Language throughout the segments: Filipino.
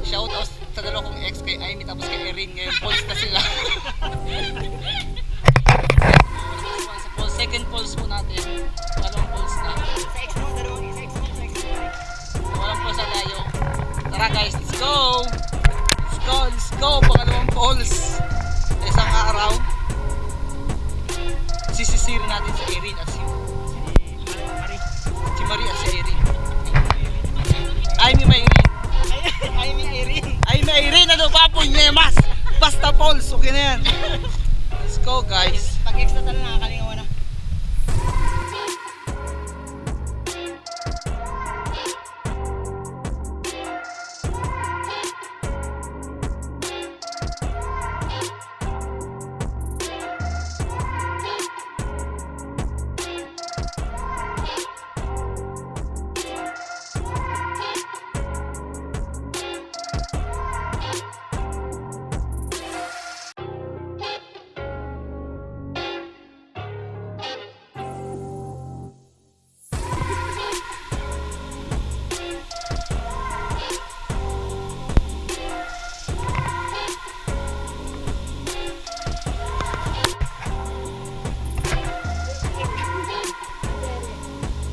Shout out sa dalawa kong ex kay Amy tapos kay Erin. Ngayon pulse na sila. Sa pulse, second pulse po natin. Dalawang pulse na. Sa ex mo, dalawang isa ex mo, sa ex mo. Walang pulse na tayo. Tara guys, let's go! Let's go, let's go! Pangalawang pulse. Sa isang araw, sisisirin natin si Erin at si Marie at si Erin. Amy Mayrin. Amy Mayrin, ano pa po nyemas? Basta pulse, okay na yan. Let's go guys. Pag ex na talaga nakakalingawan na.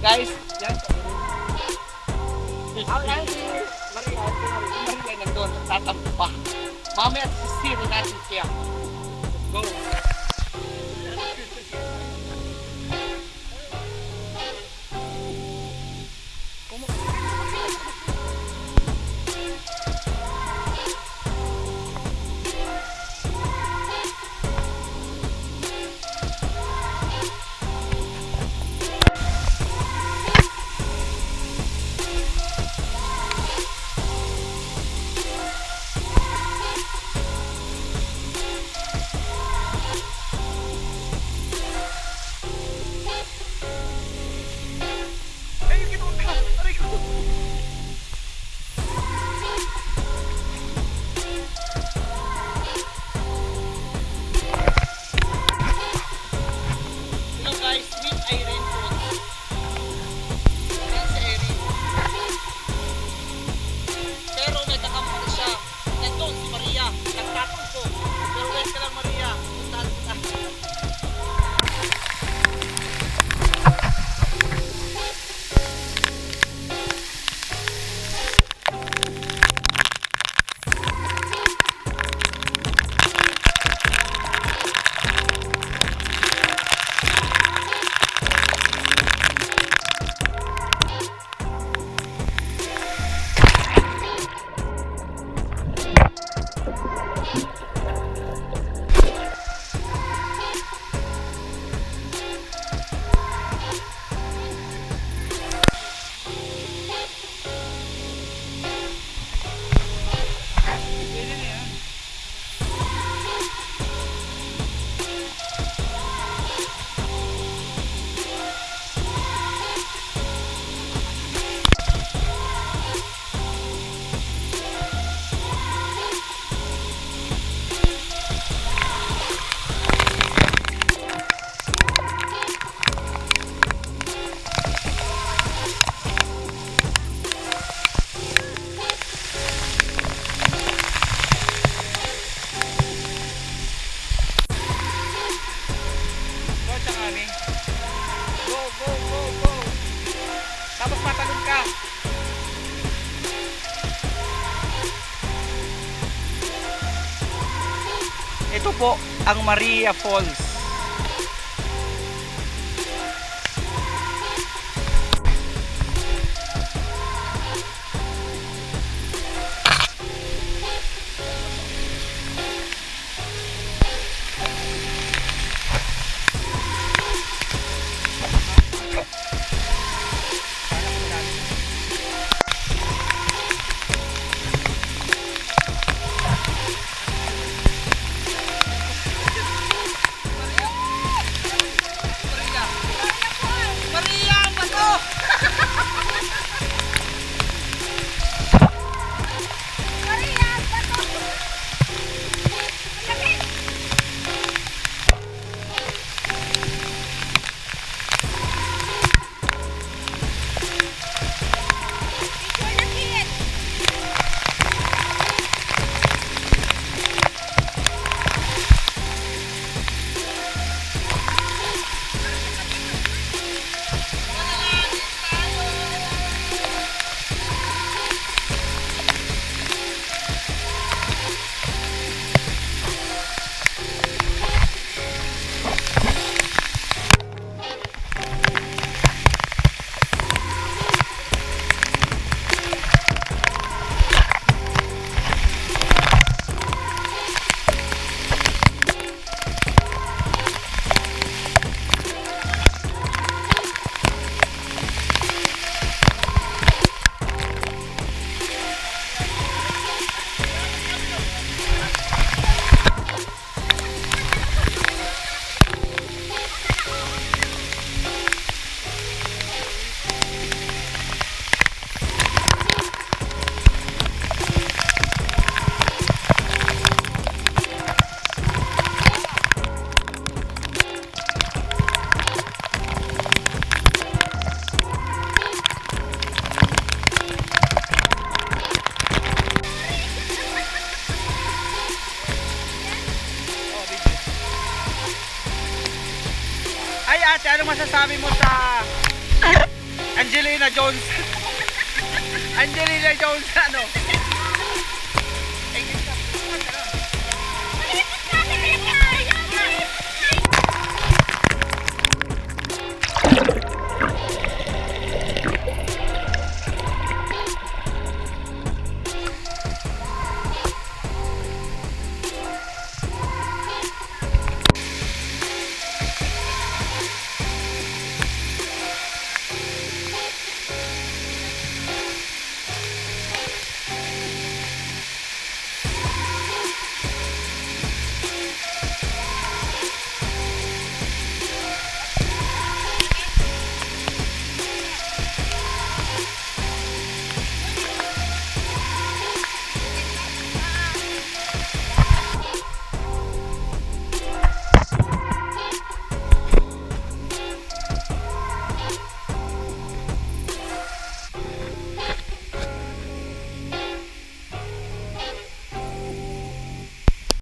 Guys, yan. Ang si Maria nandun, tatampo pa. Mamaya sisirin natin siya. Go. Hello guys, meet Irene po. Yan si Erin. Pero may kakamali siya. Nandun si Maria. Nagtatong ko. Pero wait ka lang Maria. Puntahan kita. Go siya kami. Go, go, go, go. Tapos matalon ka. Ito po ang Maria Falls. anong masasabi mo sa Angelina Jones? Angelina Jones, ano?